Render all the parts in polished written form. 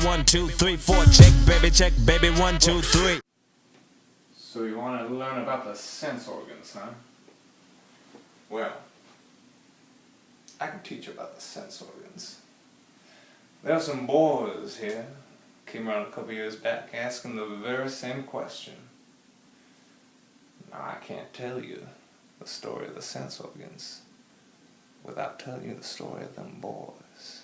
1, 2, 3, 4. Check, baby, 1, 2, 3. So you want to learn about the sense organs, huh? Well, I can teach you about the sense organs. There are some boys here, came around a couple years back asking the very same question. Now I can't tell you the story of the sense organs without telling you the story of them boys.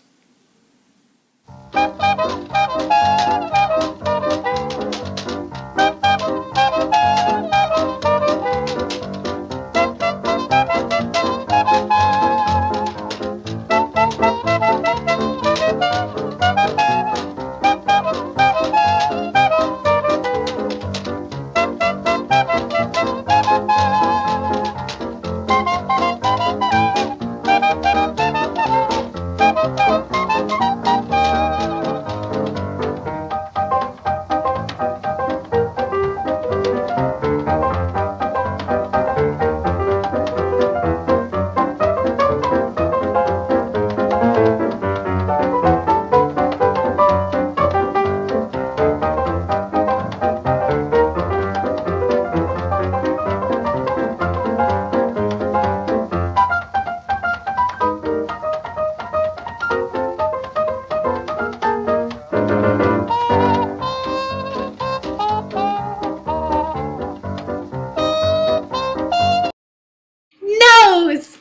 Nose!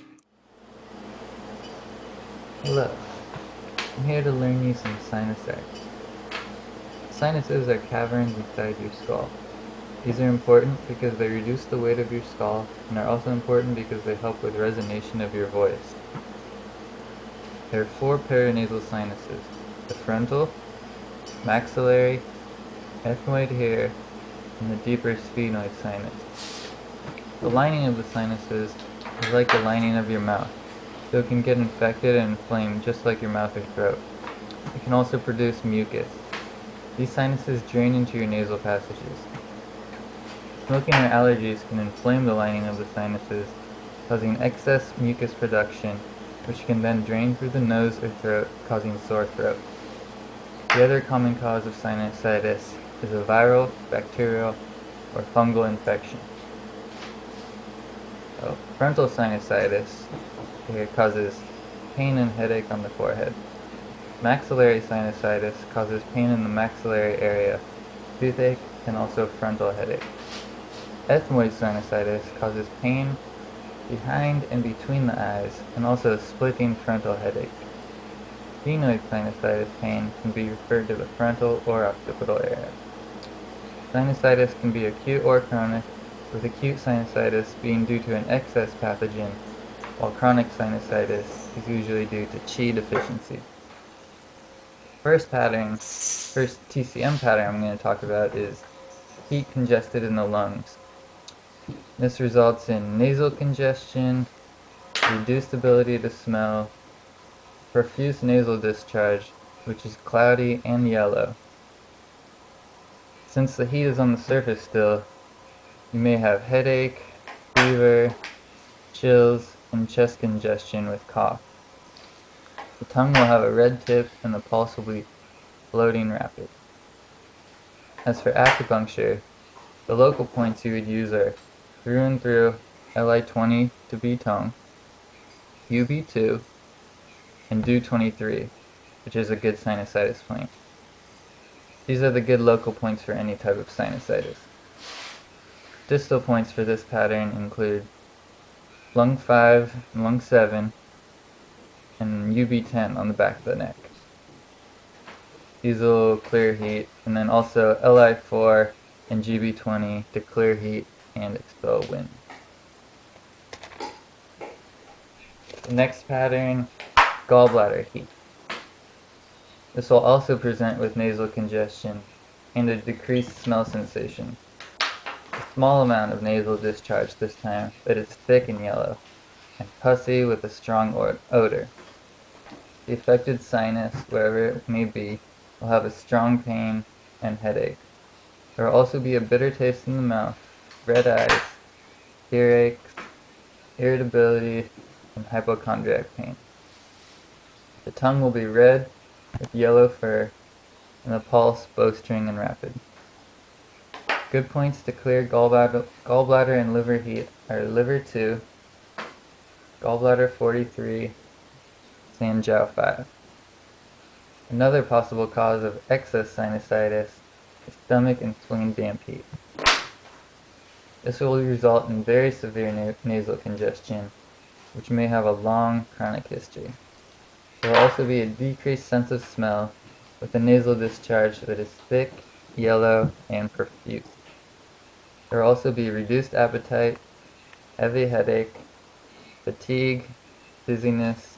Hello, I'm here to learn you some sinusitis. Sinuses are caverns inside your skull. These are important because they reduce the weight of your skull and are also important because they help with resonation of your voice. There are 4 paranasal sinuses: the frontal, maxillary, ethmoid here, and the deeper sphenoid sinus. The lining of the sinuses is like the lining of your mouth, so it can get infected and inflamed just like your mouth or throat. It can also produce mucus. These sinuses drain into your nasal passages. Smoking or allergies can inflame the lining of the sinuses, causing excess mucus production, which can then drain through the nose or throat, causing sore throat. The other common cause of sinusitis is a viral, bacterial, or fungal infection. Frontal sinusitis here causes pain and headache on the forehead. Maxillary sinusitis causes pain in the maxillary area, toothache, and also frontal headache. Ethmoid sinusitis causes pain behind and between the eyes, and also splitting frontal headache. Sphenoid sinusitis pain can be referred to the frontal or occipital area. Sinusitis can be acute or chronic, with acute sinusitis being due to an excess pathogen, while chronic sinusitis is usually due to Qi deficiency. First TCM pattern I'm going to talk about is heat congested in the lungs. This results in nasal congestion, reduced ability to smell, profuse nasal discharge, which is cloudy and yellow. Since the heat is on the surface still, you may have headache, fever, chills, and chest congestion with cough. The tongue will have a red tip and the pulse will be floating rapid. As for acupuncture, the local points you would use are through and through Li20 to B tongue, UB2, and Do23, which is a good sinusitis point. These are the good local points for any type of sinusitis. Distal points for this pattern include lung 5 and lung 7, and UB10 on the back of the neck. These will clear heat, and then also Li4 and GB20 to clear heat and expel wind. The next pattern, gallbladder heat. This will also present with nasal congestion and a decreased smell sensation. A small amount of nasal discharge this time, but it's thick and yellow, and pussy with a strong odor. The affected sinus, wherever it may be, will have a strong pain and headache. There will also be a bitter taste in the mouth, red eyes, earache, irritability, and hypochondriac pain. The tongue will be red with yellow fur, and the pulse, bowstring, and rapid. Good points to clear gallbladder and liver heat are liver 2, gallbladder 43, Sanjiao 5. Another possible cause of excess sinusitis is stomach and spleen damp heat. This will result in very severe nasal congestion, which may have a long chronic history. There will also be a decreased sense of smell with a nasal discharge that is thick, yellow, and profuse. There will also be reduced appetite, heavy headache, fatigue, dizziness,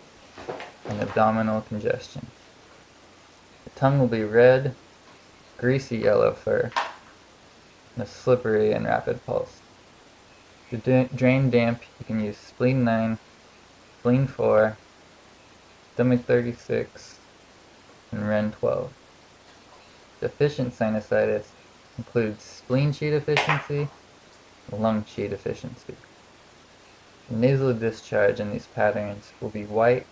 and abdominal congestion. The tongue will be red, greasy yellow fur, and a slippery and rapid pulse. To drain damp, you can use spleen 9, spleen 4, stomach 36, and Ren 12. Deficient sinusitis includes spleen qi deficiency and lung qi deficiency. The nasal discharge in these patterns will be white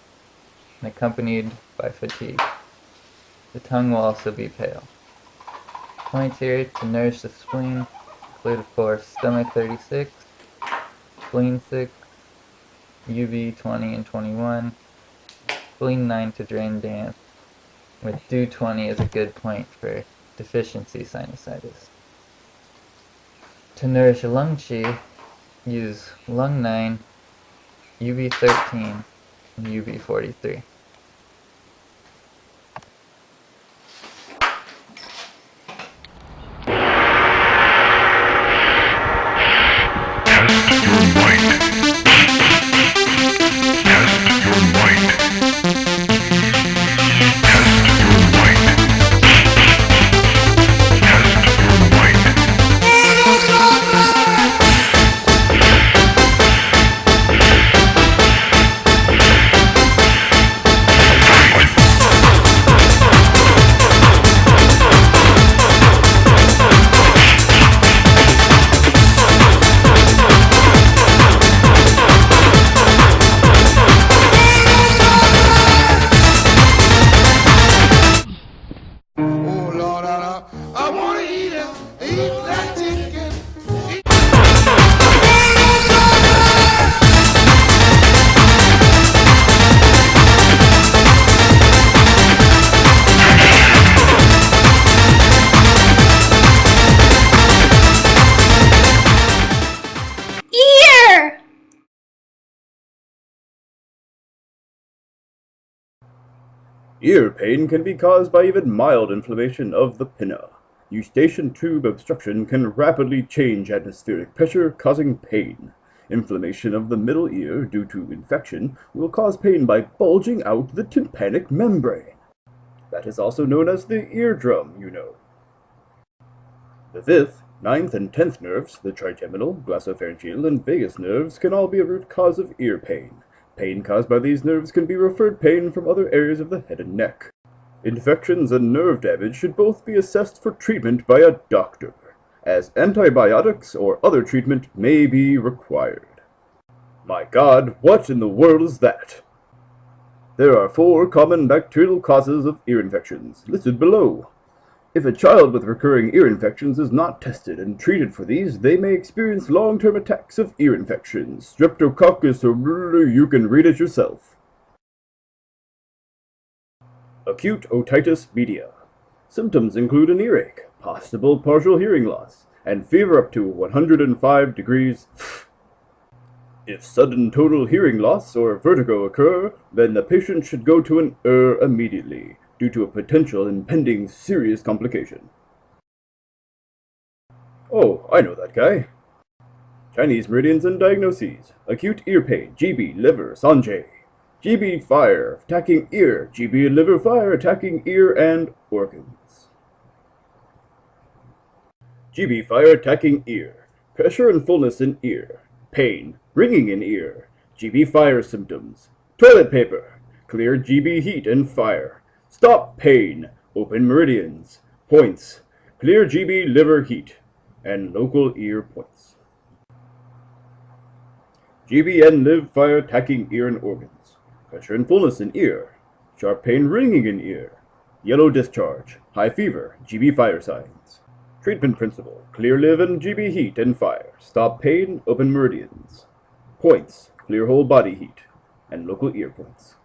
and accompanied by fatigue. The tongue will also be pale. Points here to nourish the spleen include, of course, stomach 36, spleen 6, UB 20 and 21, spleen 9 to drain damp, with DO 20 is a good point for deficiency sinusitis. To nourish lung qi, use lung 9, UB 13, and UB 43. Ear pain can be caused by even mild inflammation of the pinna. Eustachian tube obstruction can rapidly change atmospheric pressure, causing pain. Inflammation of the middle ear due to infection will cause pain by bulging out the tympanic membrane. That is also known as the eardrum, you know. The 5th, 9th, and 10th nerves, the trigeminal, glossopharyngeal, and vagus nerves, can all be a root cause of ear pain. Pain caused by these nerves can be referred pain from other areas of the head and neck. Infections and nerve damage should both be assessed for treatment by a doctor, as antibiotics or other treatment may be required. My God, what in the world is that? There are 4 common bacterial causes of ear infections, listed below. If a child with recurring ear infections is not tested and treated for these, they may experience long-term attacks of ear infections. Streptococcus or you can read it yourself. Acute otitis media. Symptoms include an earache, possible partial hearing loss, and fever up to 105 degrees. If sudden total hearing loss or vertigo occur, then the patient should go to an ER immediately, due to a potential impending serious complication. Oh, I know that guy. Chinese meridians and diagnoses. Acute ear pain, GB, liver, Sanjay. GB fire, attacking ear, GB and liver fire, attacking ear and organs. GB fire attacking ear, pressure and fullness in ear, pain, ringing in ear, GB fire symptoms, toilet paper, clear GB heat and fire, stop pain, open meridians, points, clear GB liver heat, and local ear points. GB and live fire attacking ear and organs, pressure and fullness in ear, sharp pain ringing in ear, Yellow discharge, high fever, GB fire signs. Treatment principle, clear live and GB heat and fire. Stop pain, open meridians. Points, clear whole body heat, and local ear points.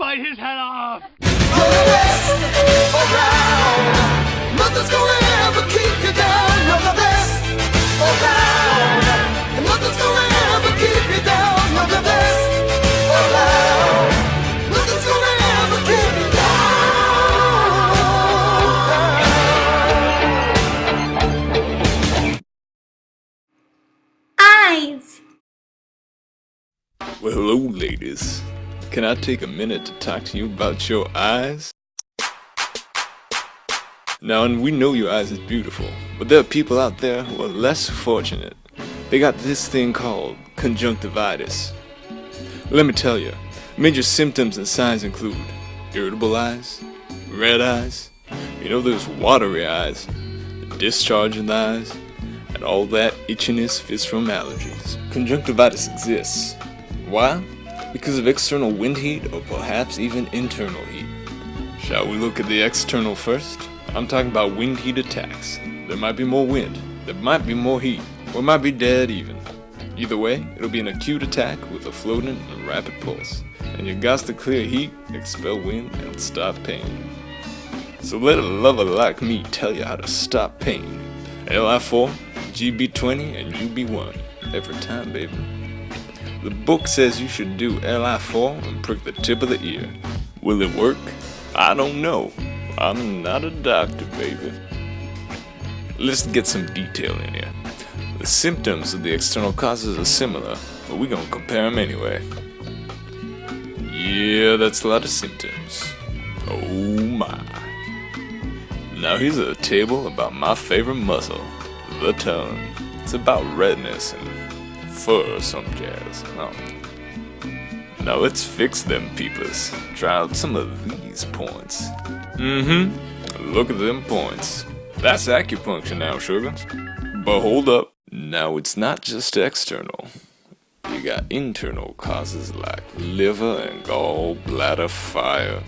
bite his head off! Nothing's gonna ever keep you down. You're the best around. And nothing's gonna ever keep you down. You're the best around. Nothing's gonna ever keep you down. Eyes. Well, hello, ladies. Can I take a minute to talk to you about your eyes? Now, and we know your eyes is beautiful, but there are people out there who are less fortunate. They got this thing called conjunctivitis. Let me tell you, major symptoms and signs include irritable eyes, red eyes, those watery eyes, discharge in the eyes, and all that itchiness fits from allergies. Conjunctivitis exists. Why? Because of external wind heat or perhaps even internal heat. Shall we look at the external first? I'm talking about wind heat attacks. There might be more wind, there might be more heat, or it might be dead even. Either way, it'll be an acute attack with a floating and rapid pulse. And you got to clear heat, expel wind, and stop pain. So let a lover like me tell you how to stop pain. LI4, GB20, and UB1. Every time, baby. The book says you should do LI4 and prick the tip of the ear. Will it work? I don't know. I'm not a doctor, baby. Let's get some detail in here. The symptoms of the external causes are similar, but we're gonna compare them anyway. Yeah, that's a lot of symptoms. Oh my. Now here's a table about my favorite muscle, the tongue. It's about redness and fur or some jazz. Now let's fix them peepers. Try out some of these points. Look at them points. That's acupuncture now, sugar. But hold up. Now it's not just external. You got internal causes like liver and gallbladder fire.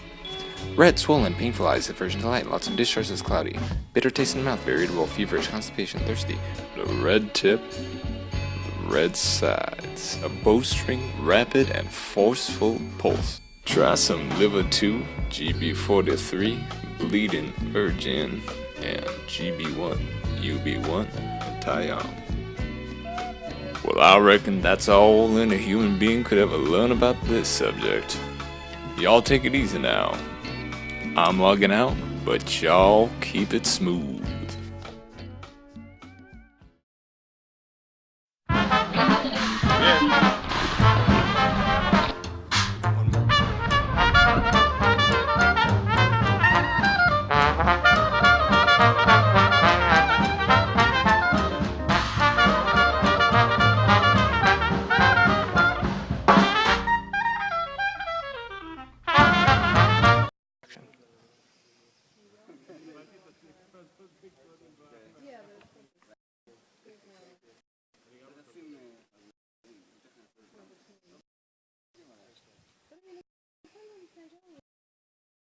Red, swollen, painful eyes, aversion to light, lots of discharge is cloudy, bitter taste in the mouth, very irritable, feverish, constipation, thirsty. The red tip, the red sides, a bowstring, rapid and forceful pulse. Try some liver 2, GB43, bleeding, urgin, and GB1, UB1, and Tyam. Well, I reckon that's all any human being could ever learn about this subject. Y'all take it easy now. I'm logging out, but y'all keep it smooth.